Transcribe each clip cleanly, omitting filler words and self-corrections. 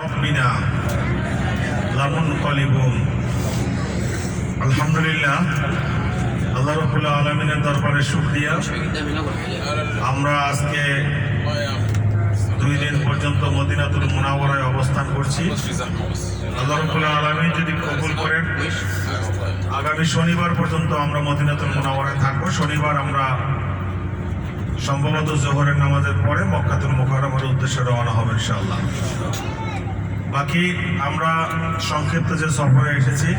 রব্বিনা লামুনকালিবুন। আলহামদুলিল্লাহ, আল্লাহ রাব্বুল আলামিনের দরবারে শুকরিয়া। আমরা আজকে 2 দিন পর্যন্ত মদিনাতুল মুনাওয়ারায় অবস্থান করছি। আল্লাহ রাব্বুল আলামিন যদি কবুল করেন, আগামী শনিবার পর্যন্ত আমরা মদিনাতুল মুনাওয়ারায় থাকবো। শনিবার আমরা সম্ভবত জোহরের নামাজের পরে মক্কাতুল মুকাররমার উদ্দেশ্যে রওনা হব ইনশাআল্লাহ। বাকি আমরা সংক্ষিপ্ত যে সফরে এসেছি,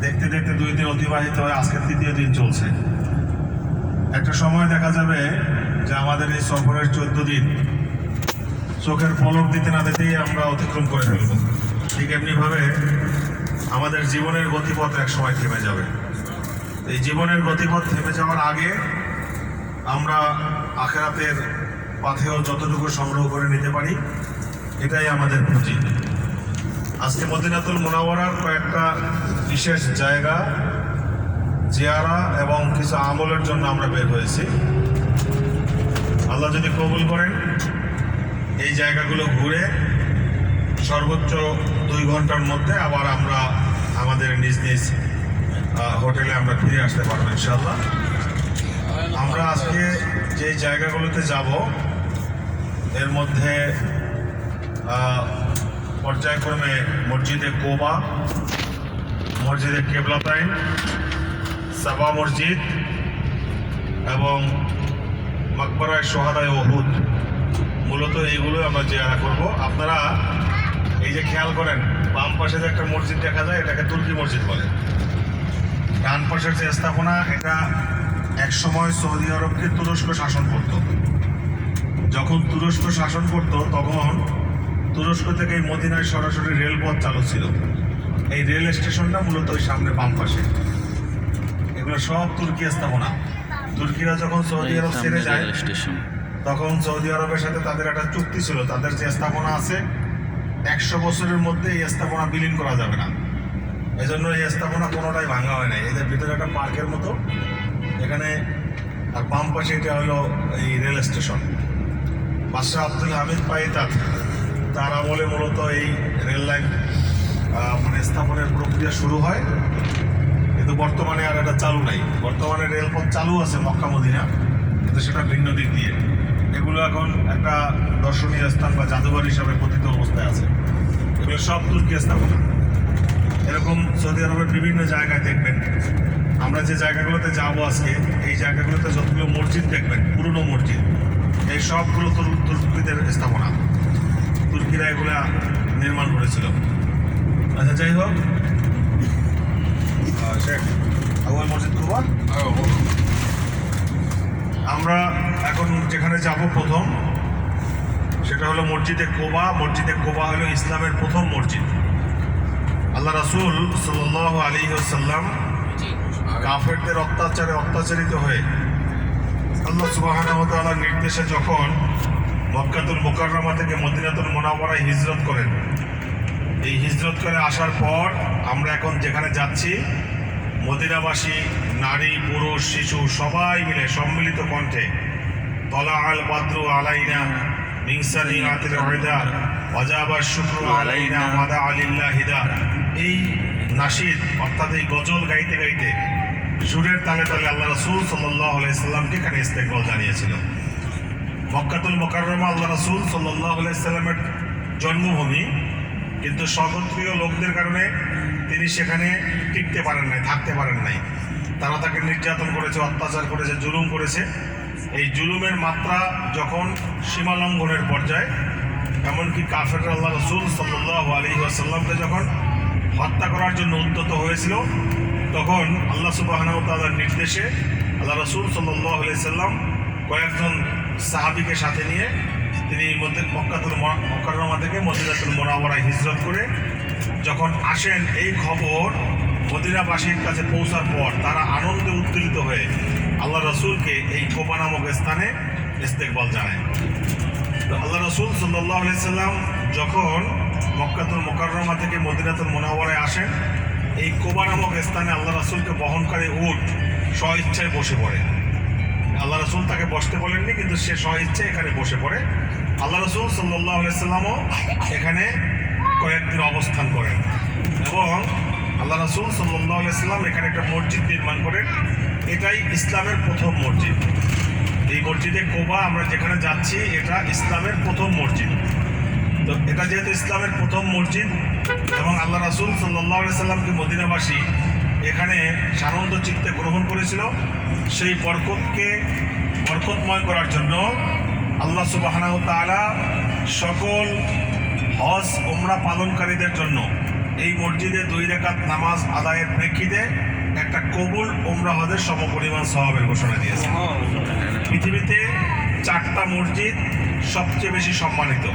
দেখতে দেখতে 2 দিন অতিবাহিত হয়ে আজকে 3য় দিন চলছে। একটা সময় দেখা যাবে যে আমাদের এই সফরের 14 দিন চোখের পলক দিতে না দিতেই আমরা অতিক্রম করে ফেলব। ঠিক এমনিভাবে আমাদের জীবনের গতিপথ এক সময় থেমে যাবে। এই জীবনের গতিপথ থেমে যাওয়ার আগে আমরা আখিরাতের পাথেও যতটুকু সংগ্রহ করে নিতে পারি, এটাই আমাদের পুঁজি। আজকে মদিনাতুল মুনাওয়ারার কয়েকটা বিশেষ জায়গা জিয়ারা এবং কিছু আমলের জন্য আমরা বের হয়েছি। আল্লাহ যদি কবুল করেন, এই জায়গাগুলো ঘুরে সর্বোচ্চ 2 ঘন্টার মধ্যে আবার আমরা আমাদের নিজ নিজ হোটেলে আমরা ফিরে আসতে পারবো ইনশাআল্লাহ। আমরা আজকে যে জায়গাগুলোতে যাব, এর মধ্যে পর্যায়ক্রমে মসজিদে কোবা, মসজিদে কেবলাতাইন, সাবা মসজিদ এবং মাকবারায়ে শুহাদায়ে উহুদ, মূলত এইগুলো আমরা জিয়ারা করব। আপনারা এই যে খেয়াল করেন, বাম পাশে যে একটা মসজিদ দেখা যায়, এটাকে তুর্কি মসজিদ বলে। ডান পাশের যে স্থাপনা, এটা একসময় সৌদি আরবকে তুরস্ক শাসন করত। যখন তুরস্ক শাসন করত, তখন তুরস্ক থেকে এই মদিনায় সরাসরি রেলপথ চালু ছিল। এই রেল স্টেশনটা মূলত ওই সামনে বাম পাশে। এগুলো সব তুর্কি স্থাপনা। তুর্কিরা যখন সৌদি আরব ছেড়ে যায়, তখন সৌদি আরবের সাথে তাদের একটা চুক্তি ছিল, তাদের যে স্থাপনা আছে 100 বছরের মধ্যে এই স্থাপনা বিলীন করা যাবে না। এই জন্য এই স্থাপনা কোনোটাই ভাঙা হয় নাই। এদের ভিতরে একটা পার্কের মতো এখানে, আর বাম পাশে এটা হলো এই রেল স্টেশন। বাদশাহ আব্দুল হামিদ পাইতাত, তার আমলে মূলত এই রেল লাইন স্থাপনের প্রক্রিয়া শুরু হয়। কিন্তু বর্তমানে আর এটা চালু নাই। বর্তমানে রেলপথ চালু আছে মক্কা মদিনা, কিন্তু সেটা ভিন্ন দিক দিয়ে। এগুলো এখন একটা দর্শনীয় স্থান বা জাদুঘর হিসাবে পতিত অবস্থায় আছে। এগুলো সব তুর্কি স্থাপনা। এরকম সৌদি আরবের বিভিন্ন জায়গায় দেখবেন। আমরা যে জায়গাগুলোতে যাবো আজকে, এই জায়গাগুলোতে যতগুলো মসজিদ দেখবেন, পুরনো মসজিদ, এই সবগুলো তুর্কিদের স্থাপনা। তুর্কিরা এগুলা নির্মাণ করেছিল। আচ্ছা, যাই হোক, শেখ আউয়াল মসজিদ কোবা। আমরা এখন যেখানে যাব প্রথম, সেটা হলো মসজিদে কোবা। মসজিদে কোবা হলো ইসলামের প্রথম মসজিদ। আল্লাহ রাসূল সাল্লাল্লাহু আলাইহি ওয়াসাল্লাম কাফেরদের অত্যাচারে অত্যাচারিত হয়ে আল্লাহ সুবহানাহু ওয়া তাআলার নির্দেশে যখন মক্কাতুল মুকাররমা থেকে মদিনাতুল মুনাওয়ারায় হিজরত করেন, এই হিজরত করে আসার পর আমরা এখন যেখানে যাচ্ছি, মদিনাবাসী নারী, পুরুষ, শিশু সবাই মিলে সম্মিলিত কণ্ঠে তলা আল বাদরু আলাইনা মিন সানিয়াতিল উদা ওয়াজাবা শুকরু আলাইনা মাদা আলিল্লাহিদা, এই নাশিদ অর্থাৎ এই গজল গাইতে গাইতে সুরের তালে তালে আল্লাহ রাসূল সাল্লাল্লাহু আলাইহি সাল্লামকে এখানে ইস্তেকবাল জানিয়েছিল। মক্কাতুল মুকাররমা আল্লাহ রাসূল সাল্লাল্লাহু আলাইহি সাল্লামের জন্মভূমি, কিন্তু স্বগোত্রীয় লোকদের কারণে তিনি সেখানে টিকতে পারেন নাই, থাকতে পারেন নাই। তারা তাকে নির্যাতন করেছে, অত্যাচার করেছে, জুলুম করেছে। এই জুলুমের মাত্রা যখন সীমালঙ্ঘনের পর্যায়ে, এমনকি কাফেররা আল্লাহ রাসূল সাল্লাল্লাহু আলাইহি ওয়াসাল্লামকে যখন হত্যা করার জন্য উদ্যত হয়েছিল, তখন আল্লাহ সুবহানাহু ওয়া তাআলার নির্দেশে আল্লাহ রাসূল সাল্লাল্লাহু আলাইহি সাল্লাম কয়েকজন সাহাবীকে সাথে নিয়ে তিনি মক্কাতুল মুকাররমা থেকে মদিনাতুল মুনাওয়ারায় হিজরত করে যখন আসেন, এই খবর মদিনাবাসীর কাছে পৌঁছার পর তারা আনন্দে উত্তেজিত হয়ে আল্লাহ রাসূলকে এই কোবা নামক স্থানে ইস্তেকবাল জানায়। তো আল্লাহ রাসূল সাল্লাল্লাহু আলাইহি সাল্লাম যখন মক্কাতুল মুকাররমা থেকে মদিনাতুল মুনাওয়ারায় আসেন, এই কোবা নামক স্থানে আল্লাহ রাসূলকে বহনকারী উট স্বইচ্ছায় বসে পড়ে। আল্লাহ রাসূল তাকে বসতে বলেননি, কিন্তু সে স্বইচ্ছায় এখানে বসে পড়ে। আল্লাহ রসুল সাল্লাল্লাহু আলাইহি সাল্লামও এখানে কয়েকদিন অবস্থান করেন এবং আল্লাহ রসুল সাল্লাল্লাহু আলাইহি সাল্লাম এখানে একটা মসজিদ নির্মাণ করেন। এটাই ইসলামের প্রথম মসজিদ। এই মসজিদে কোবা আমরা যেখানে যাচ্ছি এটা ইসলামের প্রথম মসজিদ। তো এটা যেহেতু ইসলামের প্রথম মসজিদ এবং আল্লাহ রাসূল সাল্লাল্লাহু আলাইহি সাল্লামকে মদিনাবাসী এখানে সানন্দ চিত্তে গ্রহণ করেছিল, সেই বরকতময় করার জন্য আল্লাহ সুবহানাহু ওয়া তাআলা সকল হজ ওমরা পালনকারীদের জন্য এই মসজিদে 2 রাকাত নামাজ আদায়ের প্রেক্ষিতে একটা কবুল ওমরা হজের সমপরিমাণ সওয়াবের ঘোষণা দিয়েছে। পৃথিবীতে 4টা মসজিদ সবচেয়ে বেশি সম্মানিত,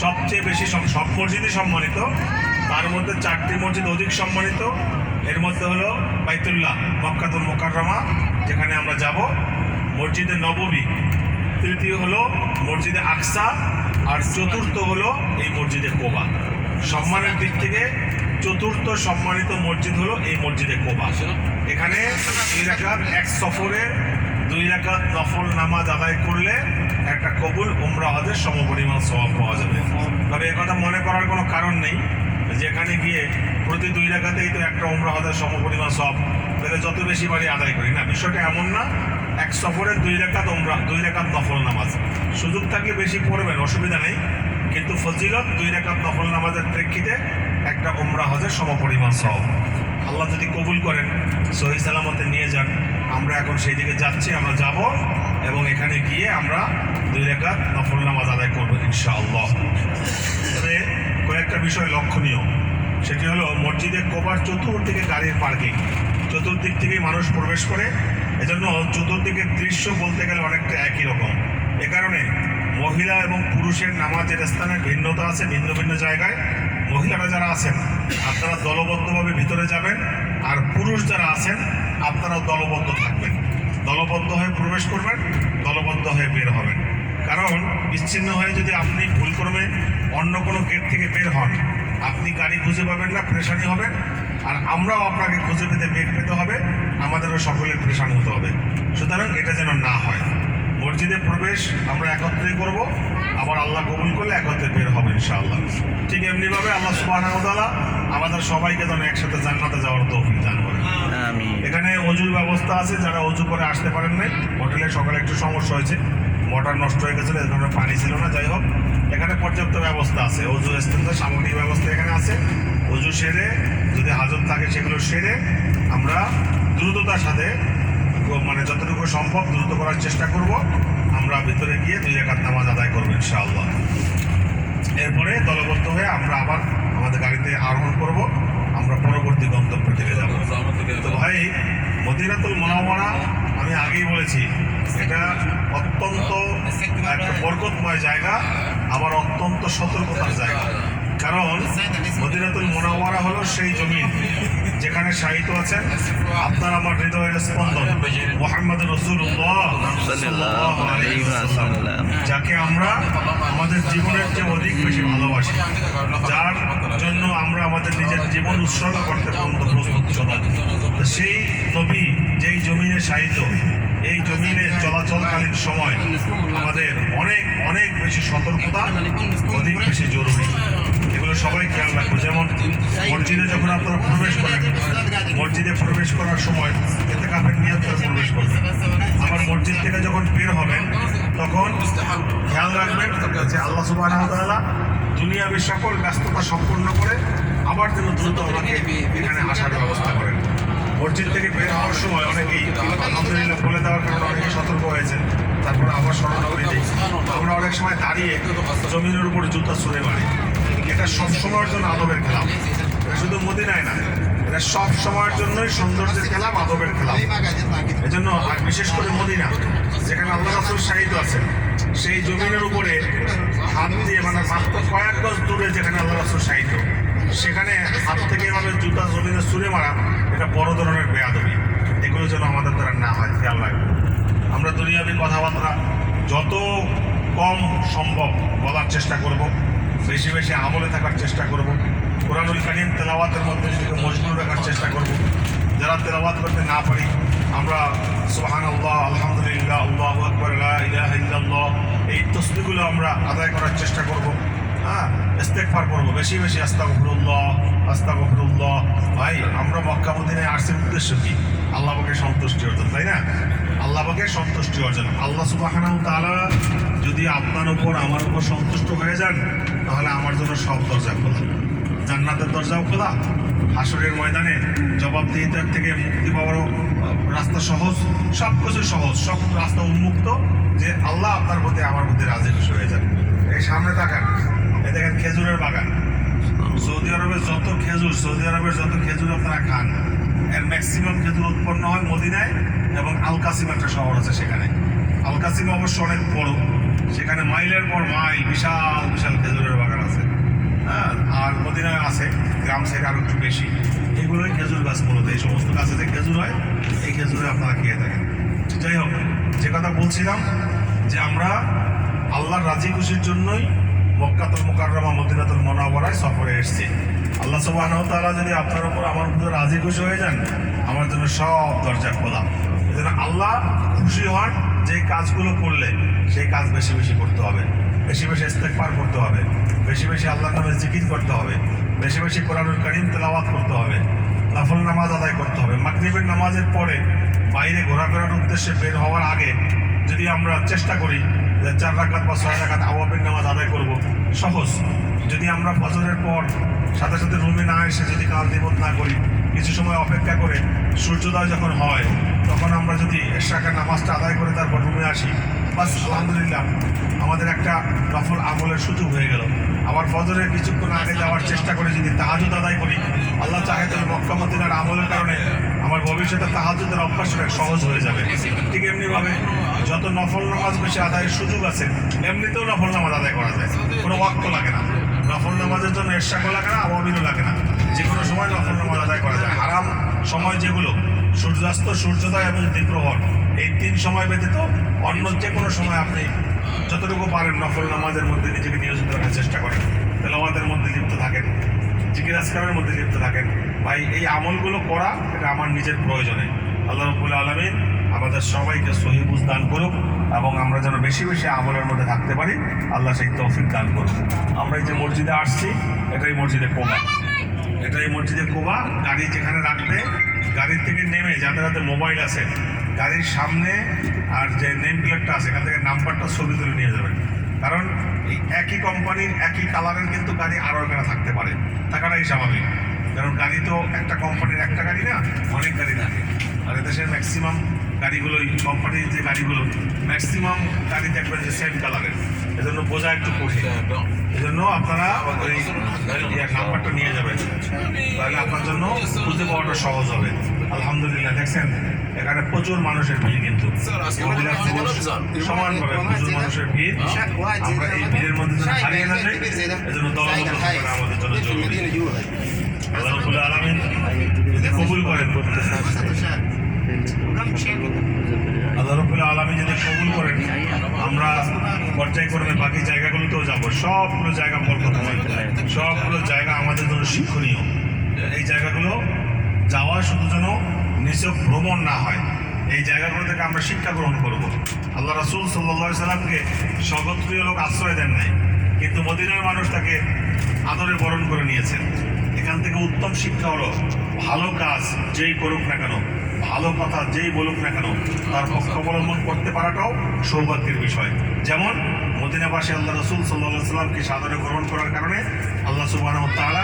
সব মসজিদই সম্মানিত, তার মধ্যে 4টি মসজিদ অধিক সম্মানিত। এর মধ্যে হলো বাইতুল্লাহ মক্কাতুল মুকাররমা যেখানে আমরা যাব, মসজিদে নববী, তৃতীয় হলো মসজিদে আকসা, আর চতুর্থ হলো এই মসজিদে কোবা। সম্মানের দিক থেকে চতুর্থ সম্মানিত মসজিদ হলো এই মসজিদে কোবা। এখানে 2 রাকাত এক সফরে 2 রাকাত নফল নামাজ আদায় করলে একটা কবুল উমরা হজের সমপরিমাণ সওয়াব পাওয়া যাবে। তবে একথা মনে করার কোনো কারণ নেই যেখানে গিয়ে প্রতি 2 রাকাতেই তো একটা উমরা হজের সমপরিমাণ সওয়াব তাহলে যত বেশি বাড়ি আদায় করি না, বিষয়টা এমন না। এক সফরে 2 রাকাত উমরা, 2 রাকাত নফল নামাজ, সুযোগ থাকলে বেশি পড়বেন, অসুবিধা নেই, কিন্তু ফজিলত 2 রাকাত নফল নামাজের প্রেক্ষিতে একটা উমরা হজের সমপরিমাণ সওয়াব। আল্লাহ যদি কবুল করেন, সহি সালামতে নিয়ে যান, আমরা এখন সেই দিকে যাচ্ছি, আমরা যাব এবং এখানে গিয়ে আমরা 2 রাকাত নফল নামাজ আদায় করবো ইনশাআল্লাহ। তবে কয়েকটা বিষয় লক্ষণীয়, সেটি হলো মসজিদে কোবার চতুর্দিকে গাড়ির পার্কিং, চতুর্দিক থেকেই মানুষ প্রবেশ করে, এজন্য চতুর্দিকের দৃশ্য বলতে গেলে অনেকটা একই রকম। এ কারণে মহিলা এবং পুরুষের নামাজের স্থানের ভিন্নতা আছে, ভিন্ন ভিন্ন জায়গায়। মহিলারা যারা আছেন আপনারা দলবদ্ধভাবে ভিতরে যাবেন, আর পুরুষ যারা আছেন আপনারা দলবদ্ধ থাকবেন, দলবদ্ধ হয়ে প্রবেশ করবেন, দলবদ্ধ হয়ে বের হবেন। কারণ বিচ্ছিন্ন হয়ে যদি আপনি ভুলক্রমে অন্য কোনো গেট থেকে বের হন, আপনি গাড়ি খুঁজে পাবেন না, পেরেশানি হবেন, আর আমরাও আপনাকে খুঁজে পেতে বেগ পেতে হবে, আমাদেরও সকলের পেরেশানি হতে হবে। সুতরাং এটা যেন না হয়। মসজিদে প্রবেশ আমরা একত্রে করব, আবার আল্লাহ কবুল করলে একত্রে বের হবে ইনশাআল্লাহ। ঠিক এমনিভাবে আল্লাহ সুবহানাহু ওয়া তাআলা আমাদের সবাইকে যেন একসাথে জান্নাতে যাওয়ার তৌফিক দান করেন। এখানে অজুর ব্যবস্থা আছে, যারা অজু করে আসতে পারেন নাই, হোটেলে সকালে একটু সমস্যা হয়েছে, মোটর নষ্ট হয়ে গেছিলো, এই ধরনের পানি ছিল না, যাই হোক এখানে পর্যাপ্ত ব্যবস্থা আছে, অজু স্থানের সামগ্রিক ব্যবস্থা এখানে আছে। অজু সেরে যদি হাজত থাকে সেগুলো সেরে আমরা দ্রুততার সাথে, মানে যতটুকু সম্ভব দ্রুত করার চেষ্টা করব, আমরা ভিতরে গিয়ে 2 রাকাত নামাজ আদায় করবো ইনশাআল্লাহ। এরপরে দলবদ্ধ হয়ে আমরা আবার আমাদের গাড়িতে আরোহণ করব, আমরা পরবর্তী গন্তব্যের দিকে যাব। তো ভাই, মদিনাতুল মুনাওয়ারা আমি আগেই বলেছি এটা অত্যন্ত একটা বরকতময় জায়গা, আবার অত্যন্ত সতর্কতার জায়গা। কারণ মদিনাতুল মুনাওয়ারা হলো সেই জমিন যেখানে শায়িত আছেন আপনার আমার হৃদয়ের স্পন্দন মুহাম্মদুর রাসূলুল্লাহ সাল্লাল্লাহু আলাইহি ওয়াসাল্লাম, যাকে আমরা আমাদের জীবনের চেয়ে অধিক বেশি ভালোবাসি, যার জন্য আমরা আমাদের নিজের জীবন উৎসর্গ করতে প্রস্তুত সদা। সেই নবী যেই জমিনে শায়িত, এই জমিনে চলাচলকালীন সময় আমাদের অনেক অনেক বেশি সতর্কতা, অধিক বেশি জরুরি। এগুলো সবাই খেয়াল রাখবো। যেমন মসজিদে যখন আপনারা প্রবেশ করেন, মসজিদে প্রবেশ করার সময় ইতিকাফের নিয়ত করে প্রবেশ করবেন। আবার মসজিদ থেকে যখন বের হবেন তখন খেয়াল রাখবেন যে আল্লাহ সুবহানাহু ওয়া তাআলা দুনিয়াবী সকল ব্যস্ততা সম্পূর্ণ করে আবার যেন দ্রুত আমাকে এখানে আসার ব্যবস্থা করেন। মসজিদ থেকে বের হওয়ার সময় অনেকেই আলহামদুলিল্লাহ বলে দেওয়ার কারণে অনেকে সতর্ক হয়েছেন, তারপরে আবার স্মরণ করে দিই, আমরা অনেক সময় দাঁড়িয়ে জমিনের উপর জুতা ছুঁড়ে মারি। এটা সব সময়ের জন্য আদবের খেলাফ, এটা শুধু মদিনায় না, এটা সব সময়ের জন্যই সৌন্দর্যের খেলাফ, আদবের খেলাফ। এজন্য আর বিশেষ করে মদিনা যেখানে আল্লাহ রাসূল শাহিদ আছেন, সেই জমিনের উপরে হাত দিয়ে, মানে মাত্র কয়েক গজ দূরে যেখানে আল্লাহ রাসূল শাহিদ, সেখানে হাত থেকে এভাবে জুতা জমিনে ছুঁড়ে মারা এটা বড় ধরনের বেয়াদবি। এগুলো যেন আমাদের দ্বারা না হয় খেয়াল রাখবো। আমরা দুনিয়াবী কথাবার্তা যত কম সম্ভব বলার চেষ্টা করব, বেশি বেশি আমলে থাকার চেষ্টা করব, কোরআনুল কারীম তেলাওয়াতের মধ্যে নিজেকে মশগুল রাখার চেষ্টা করব। যারা তেলাওয়াত করতে না পারি আমরা সুবহানাল্লাহ, আলহামদুলিল্লাহ, আল্লাহু আকবার, লা ইলাহা ইল্লাল্লাহ এই তাসবিহগুলো আমরা আদায় করার চেষ্টা করব। হ্যাঁ, ইস্তেগফার করব বেশি বেশি, আস্তাগফিরুল্লাহ আস্তাগফিরুল্লাহ। ভাই আমরা মক্কা মদিনায় আসছে উদ্দেশ্য কি? আল্লাহ পাকের সন্তুষ্টি অর্জন, তাই না? আল্লাহ পাকের সন্তুষ্টি অর্জন। আল্লাহ সুবহানাহু ওয়া তাআলা যদি আপনার উপর আমার উপর সন্তুষ্ট হয়ে যান তাহলে আমার জন্য সব দরজা খোলা, জান্নাতের দরজাও খোলা, হাসরের ময়দানে জবাবদিহিতার থেকে মুক্তি পাওয়ারও রাস্তা সহজ, সব কিছু সহজ, সব রাস্তা উন্মুক্ত যে আল্লাহ আপনার প্রতি আমার প্রতি রাজি খুশি হয়ে যান। এই সামনে তাকান, এই দেখেন খেজুরের বাগান। সৌদি আরবের যত খেজুর আপনারা খান এর ম্যাক্সিমাম খেজুর উৎপন্ন হয় মদিনায় এবং আল কাসিম একটা শহর আছে সেখানে। আল কাসিম অবশ্য অনেক বড়, সেখানে মাইলের পর মাইল বিশাল বিশাল খেজুরের বাগান আছে। হ্যাঁ, আর মদিনায় আছে গ্রাম থেকে আরও একটু বেশি। এগুলোই খেজুর গাছ মূলত, এই সমস্ত গাছে যে খেজুর হয় এই খেজুরে আপনারা খেয়ে থাকেন। যাই হোক, যে কথা বলছিলাম যে আমরা আল্লাহর রাজি খুশির জন্যই মক্কাতুল মুকাররমা মদিনাতুল মুনাওয়ারায় সফরে এসেছি। আল্লাহ সুবহানাহু ওয়া তাআলা যদি আপনার উপর আমার উপর রাজি খুশি হয়ে যান আমার জন্য সব দরজা খোলা। এজন্য আল্লাহ খুশি হন যে কাজগুলো করলে সেই কাজ বেশি বেশি করতে হবে, বেশি বেশি ইস্তেগফার করতে হবে, বেশি বেশি আল্লাহর নামে জিকির করতে হবে, বেশি বেশি কোরআনুল কারীম তেলাওয়াত করতে হবে, নফল নামাজ আদায় করতে হবে। মাগরিবের নামাজের পরে বাইরে ঘোরাফেরার উদ্দেশ্যে বের হওয়ার আগে যদি আমরা চেষ্টা করি যে 4 রাকাত বা 6 রাকাত আওয়াবের নামাজ আদায় করব, সহজ। যদি আমরা ফজরের পর সাথে সাথে রুমে না এসে যদি কাল দিবত না করি, কিছু সময় অপেক্ষা করে সূর্যোদয় যখন হয় তখন আমরা যদি এশরাকের নামাজটা আদায় করে তারপর রুমে আসি, বাস আলহামদুলিল্লাহ আমাদের একটা নফল আমলের সুযোগ হয়ে গেল। আবার ফজরের কিছুক্ষণ আগে যাওয়ার চেষ্টা করে যদি তাহাজ্জুদ আদায় করি, আল্লাহ চাহে তো মক্কা মদিনার আমলের কারণে আমার ভবিষ্যতে তাহাজ্জুদের অভ্যাস সহজ হয়ে যাবে। ঠিক এমনিভাবে যত নফল নামাজ বেশি আদায়ের সুযোগ আছে এমনিতেও নফল নামাজ আদায় করা যায়, কোনো ওয়াক্ত লাগে না। নফল নামাজের জন্য এশরাকও লাগে না, আওয়াবিলও লাগে না, যে কোনো সময় নফল নামাজ আদায় করা যায়। হারাম সময় যেগুলো সূর্যাস্ত, সূর্যোদয় এবং দ্বীপ্রহর, এই 3 সময় ব্যতীত অন্য যে কোনো সময় আপনি যতটুকু পারেন নফল নামাজের মধ্যে নিজেকে নিয়োজিত রাখার চেষ্টা করেন, তেলাওয়াতের মধ্যে লিপ্ত থাকেন, জিকির আজকারের মধ্যে লিপ্ত থাকেন। ভাই এই আমলগুলো করা এটা আমার নিজের প্রয়োজনে। আল্লাহ রাব্বুল আলামিন আমাদের সবাইকে সহি বুঝ দান করুক এবং আমরা যেন বেশি বেশি আমলের মধ্যে থাকতে পারি, আল্লাহ সেই তৌফিক দান করুক। আমরা এই যে মসজিদে আসছি এটাই মসজিদে কোবা, এটাই মসজিদে কোবা। গাড়ি যেখানে রাখবে, গাড়ির থেকে নেমে যাদের হাতে মোবাইল আছে গাড়ির সামনে আর যে নেম প্লেটটা আছে এখান থেকে নাম্বারটা ছবি তুলে নিয়ে যাবেন। কারণ এই একই কোম্পানির একই কালারের কিন্তু গাড়ি আরও এখানে থাকতে পারে, থাকাটাই স্বাভাবিক। কারণ গাড়ি তো একটা কোম্পানির একটা গাড়ি না, অনেক গাড়ি থাকে। আর দেশের ম্যাক্সিমাম গাড়িগুলোই কোম্পানির যে গাড়িগুলো ম্যাক্সিমাম গাড়ি দেখবেন যে সেম কালারের, এজন্য বোঝা একটু কঠিন। এজন্য আপনারা ওই নাম্বারটা নিয়ে যাবেন, তাহলে আপনার জন্য খুঁজে পাওয়াটা সহজ হবে। আলহামদুলিল্লাহ দেখছেন এখানে প্রচুর মানুষের ভিড়, কিন্তু সমানভাবে প্রচুর মানুষের ভিড়। আমরা এই ভিড়ের মধ্যে যেন হারিয়ে না যাই, এজন্য দলাদল করা আমাদের জন্য জরুরি। আল্লাহ রাব্বুল আলামিন যদি কবুল করেন, আল্লাহ রাব্বুল আলামিন যদি কবুল করেন আমরা পর্যায়ক্রমে বাকি জায়গাগুলোতেও যাব। সবগুলো জায়গা বরকতময়, সবগুলো জায়গা আমাদের জন্য শিক্ষণীয়। এই জায়গাগুলো যাওয়া শুধু যেন নিছক ভ্রমণ না হয়, এই জায়গাগুলো থেকে আমরা শিক্ষা গ্রহণ করব। আল্লাহ রাসূল সাল্লাল্লাহু আলাইহি সাল্লামকে স্বগোত্রীয় লোক আশ্রয় দেন নাই, কিন্তু মদিনার মানুষ তাকে আদরে বরণ করে নিয়েছেন। এখান থেকে উত্তম শিক্ষা হলো ভালো কাজ যেই করুক না কেন, ভালো কথা যেই বলুক না কেন, তার পক্ষ অবলম্বন করতে পারাটাও সৌভাগ্যের বিষয়। যেমন মদিনাবাসী আল্লাহ রাসূল সাল্লাল্লাহু আলাইহি সাল্লামকে সাদরে গ্রহণ করার কারণে আল্লাহ সুবহানাহু ওয়া তাআলা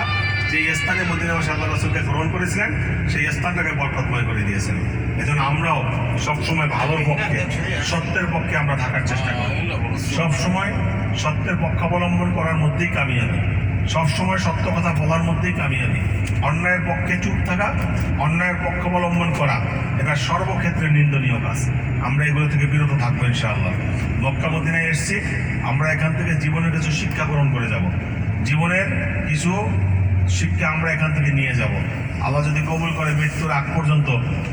যে স্থানে মদিনাবাসী আল্লাহ রাসূলকে গ্রহণ করেছিলেন সেই স্থানটাকে বরকতময় করে দিয়েছেন। এজন্য আমরাও সবসময় ভালোর পক্ষে, সত্যের পক্ষে আমরা থাকার চেষ্টা করি। সবসময় সত্যের পক্ষ অবলম্বন করার মধ্যেই কামিয়াবি, সবসময় সত্য কথা বলার মধ্যেই কামিয়াবি। অন্যায়ের পক্ষে চুপ থাকা, অন্যায়ের পক্ষ অবলম্বন করা এটা সর্বক্ষেত্রে নিন্দনীয় কাজ। আমরা এগুলো থেকে বিরত থাকবো ইনশাআল্লাহ। মক্কা মদিনায় এসেছি, আমরা এখান থেকে জীবনের কিছু শিক্ষা গ্রহণ করে যাব, জীবনের কিছু শিক্ষা আমরা এখান থেকে নিয়ে যাব। আল্লাহ যদি কবুল করে মৃত্যুর আগ পর্যন্ত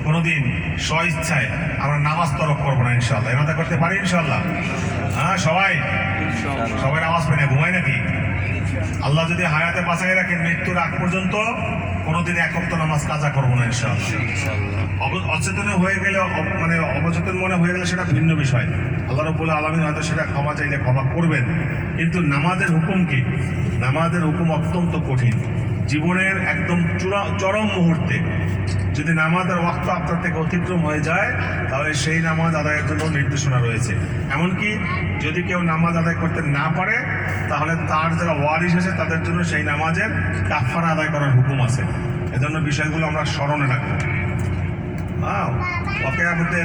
কোনোদিন স্বইচ্ছায় আমরা নামাজ তরক করবো না ইনশাআল্লাহ। এরাদা করতে পারি ইনশাআল্লাহ? হ্যাঁ, সবাই নামাজ পড়ে না, ঘুমায় নাকি? আল্লাহ যদি হায়াতে বাঁচাই রাখেন মৃত্যুর আগ পর্যন্ত কোনোদিন এক ওয়াক্ত নামাজ কাজা করবো না ইনশাআল্লাহ। অচেতন হয়ে গেলে মানে অবচেতন মনে হয়ে গেলে সেটা ভিন্ন বিষয়। আল্লাহ রাব্বুল আলামিন হয়তো সেটা ক্ষমা চাইলে ক্ষমা করবেন, কিন্তু নামাজের হুকুম কি? নামাজের হুকুম অত্যন্ত কঠিন। জীবনের একদম চরম মুহূর্তে যদি নামাজের ওয়াক্ত আপনার থেকে অতিক্রম হয়ে যায়, তাহলে সেই নামাজ আদায়ের জন্য নির্দেশনা রয়েছে। এমনকি যদি কেউ নামাজ আদায় করতে না পারে, তাহলে তার যারা ওয়ারিশ আছে তাদের জন্য সেই নামাজের কাফারা আদায় করার হুকুম আছে। এজন্য বিষয়গুলো আমরা স্মরণে রাখবো। ওকে মধ্যে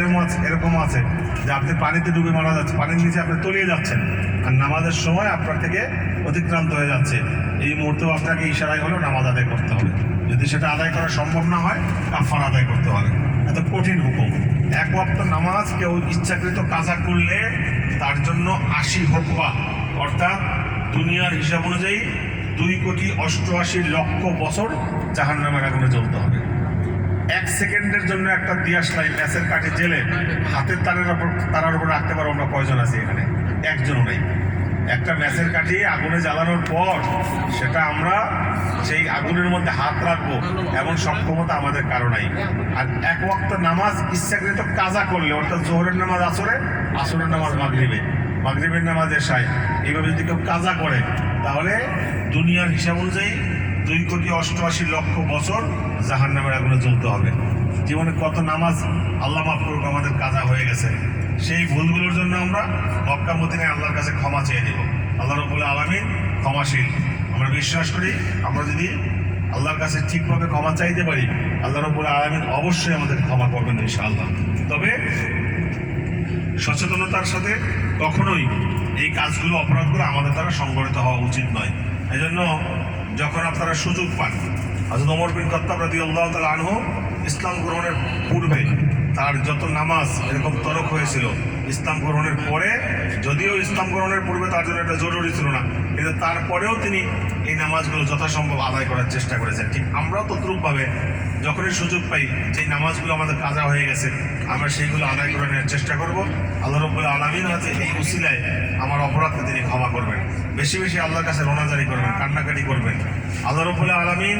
এরকম আছে যে আপনি পানিতে ডুবে মারা যাচ্ছে, পানির নিচে আপনি তলিয়ে যাচ্ছেন, আর নামাজের সময় আপনার থেকে অতিক্রান্ত হয়ে যাচ্ছে। এই মুহূর্তেও আপনাকে ইশারায় হলেও নামাজ আদায় করতে হবে। যদি সেটা আদায় করা সম্ভব না হয়, কাফারা আদায় করতে হবে। এত কঠিন হুকুম। এক ওয়াক্ত নামাজ কেউ ইচ্ছাকৃত কাজা করলে তার জন্য 80 হুকবা, অর্থাৎ দুনিয়ার হিসাব অনুযায়ী 2,88,00,000 বছর জাহান্নামের আগুনে জ্বলতে হবে। 1 সেকেন্ডের জন্য একটা দিয়াশলাই ম্যাচের কাঠি জেলে হাতের তারার উপর রাখতে পারবো আমরা কয়জন আছি এখানে? একজনও নেই। একটা ম্যাচের কাঠি আগুনে জ্বালানোর পর সেটা আমরা সেই আগুনের মধ্যে হাত রাখবো এমন সক্ষমতা আমাদের কারো নাই। আর এক ওয়াক্ত নামাজ ইচ্ছাকৃত কাজা করলে, অর্থাৎ জোহরের নামাজ আসরে, আসরের নামাজ মাগরিবে, মাগরিবের নামাজ এশায়, এইভাবে যদি কেউ কাজা করে, তাহলে দুনিয়ার হিসাব অনুযায়ী 2,88,00,000 বছর জাহান্নামের আগুনে জ্বলতে হবে। জীবনে কত নামাজ আল্লাহ মাফ করুক আমাদের কাজা হয়ে গেছে। সেই ভুলগুলোর জন্য আমরা মক্কা মদিনায় আল্লাহর কাছে ক্ষমা চেয়ে নেব। আল্লাহ রাব্বুল আলামিন ক্ষমাশীল। আমরা বিশ্বাস করি আমরা যদি আল্লাহর কাছে ঠিকভাবে ক্ষমা চাইতে পারি, আল্লাহ রাব্বুল আলামিন অবশ্যই আমাদের ক্ষমা করবেন ইনশাআল্লাহ। তবে সচেতনতার সাথে কখনোই এই কাজগুলো, অপরাধগুলো আমাদের দ্বারা সংগঠিত হওয়া উচিত নয়। এই জন্য যখন আপনারা সুযোগ পান, হযরত ওমর বিন খাত্তাব রাদিয়াল্লাহু তাআলা আনহু ইসলাম গ্রহণের পূর্বে তার যত নামাজ এরকম তরক হয়েছিল, ইসলাম গ্রহণের পরে, যদিও ইসলাম গ্রহণের পূর্বে তার জন্য এটা জরুরি ছিল না, কিন্তু তারপরেও তিনি এই নামাজগুলো যথাসম্ভব আদায় করার চেষ্টা করেছেন। ঠিক আমরাও তদ্রূপভাবে যখনই সুযোগ পাই, যেই নামাজগুলো আমাদের কাজা হয়ে গেছে, আমরা সেইগুলো আদায় করে নেওয়ার চেষ্টা করব। আল্লাহ রাব্বুল আলামিন হয়তো এই উসিলায় আমার অপরাধকে তিনি ক্ষমা করবেন। বেশি বেশি আল্লাহর কাছে রোনাজারি করবেন, কান্নাকাটি করবেন। আল্লাহ রাব্বুল আলামিন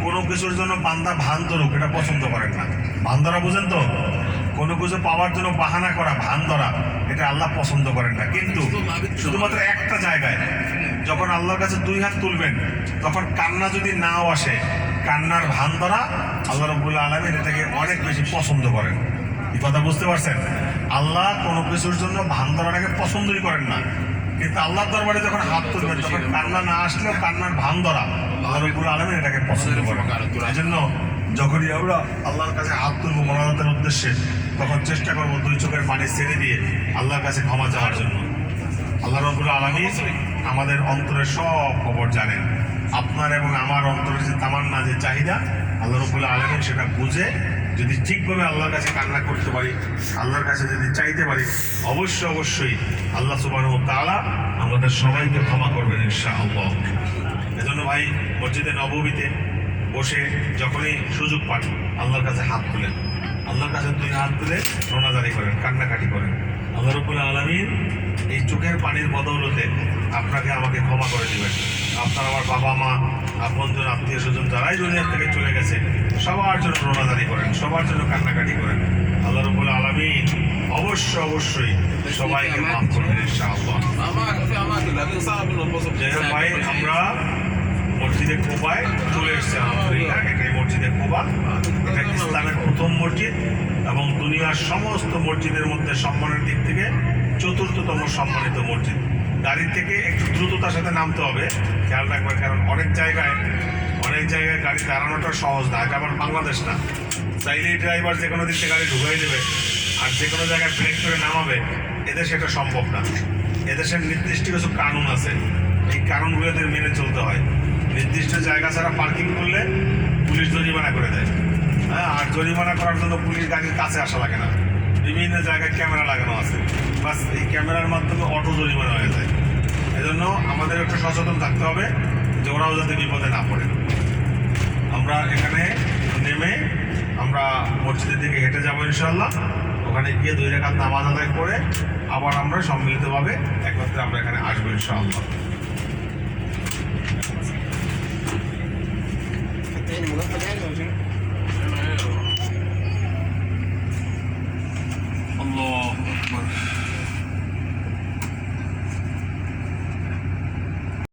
কোনো কিছুর জন্য বান্দা ভান ধরুক এটা পছন্দ করেন না। ভান ধরা বুঝেন তো? কোনো কিছু পাওয়ার জন্য বাহানা করা, ভান ধরা, এটা আল্লাহ পছন্দ করেন না। কিন্তু শুধুমাত্র একটা জায়গায়, যখন আল্লাহর কাছে 2 হাত তুলবেন, তখন কান্না যদি নাও আসে, কান্নার ভান ধরা আল্লাহ রাব্বুল আলামিন এটাকে অনেক বেশি পছন্দ করেন। এই কথা বুঝতে পারছেন? আল্লাহ কোনো কিছুর জন্য ভান ধরাটাকে পছন্দই করেন না, কিন্তু আল্লাহর দরবারে যখন হাত তুলবেন, তখন কান্না না আসলেও কান্নার ভান ধরা আল্লাহ রাব্বুল আলামিন এটাকে পছন্দ করেন। এই জন্য যখনই আমরা আল্লাহর কাছে হাত তুলবো মোনাজাতের উদ্দেশ্যে, তখন চেষ্টা করবো 2 চোখের পানি ছেড়ে দিয়ে আল্লাহর কাছে ক্ষমা চাওয়ার জন্য। আল্লাহ রাব্বুল আলামিন আমাদের অন্তরের সব খবর জানেন। আপনার এবং আমার অন্তরের যে তামান্না, যে চাহিদা, আল্লাহ রাব্বুল আলামিন সেটা বুঝে যদি ঠিকভাবে আল্লাহর কাছে কান্না করতে পারি, আল্লাহর কাছে যদি চাইতে পারি, অবশ্যই আল্লাহ সুবহানাহু ওয়া তাআলা আমাদের সবাইকে ক্ষমা করবেন ইনশাআল্লাহ। এজন্য ভাই, মসজিদে নববীতে বসে যখনই সুযোগ পান, আল্লাহর কাছে হাত তুলেন, আল্লাহর কাছে 2 হাত তুলে রোনাজারি করেন, কান্নাকাটি করেন। আল্লাহ রাব্বুল আলামিন এই চোখের পানির বদৌলতে আপনাকে আমাকে ক্ষমা করে দিবেন। আপনার আমার বাবা মা, আপনজন, আত্মীয় স্বজন যারাই দুনিয়া থেকে চলে গেছে, সবার জন্য রোনাজারি করেন, সবার জন্য কান্নাকাটি করেন। আল্লাহ রাব্বুল আলামিন অবশ্যই সবাইকে মাফ করবেন ইনশাআল্লাহ। যাই হোক ভাই, আমরা মসজিদে কোবায় চলে এসেছে আলহামদুলিল্লাহ। এটাই মসজিদে কোবা। এটা ইসলামের প্রথম মসজিদ এবং দুনিয়ার সমস্ত মসজিদের মধ্যে সম্মানের দিক থেকে 4র্থতম সম্মানিত মসজিদ। গাড়ি থেকে একটু দ্রুততার সাথে নামতে হবে, খেয়াল রাখবেন, কারণ অনেক জায়গায় গাড়ি দাঁড়ানোটা সহজ না। এটা আমার বাংলাদেশ না, চাইলেই ড্রাইভার যে কোনো দিক থেকে গাড়ি ঢুকাই দেবে আর যে কোনো জায়গায় ব্রেক করে নামাবে। এদেশে এটা সম্ভব না। এদেশের নির্দিষ্ট কিছু কানুন আছে, এই কানুনগুলো এদের মেনে চলতে হয়। নির্দিষ্ট জায়গা ছাড়া পার্কিং করলে পুলিশ জরিমানা করে দেয়। আর জরিমানা করার জন্য পুলিশ গাড়ির কাছে আসা লাগে না, বিভিন্ন জায়গায় ক্যামেরা লাগানো আছে, বাস এই ক্যামেরার মাধ্যমে অটো জরিমানা হয়ে যায়। এজন্য আমাদের একটু সচেতন থাকতে হবে যে ওরাও যাতে বিপদে না পড়ে। আমরা এখানে নেমে আমরা মসজিদের দিকে হেঁটে যাবো ইনশাআল্লাহ। ওখানে গিয়ে 2 রাকাত নামাজ আদায় করে আবার আমরা সম্মিলিতভাবে একত্রে আমরা এখানে আসবো ইনশাআল্লাহ। المناسبة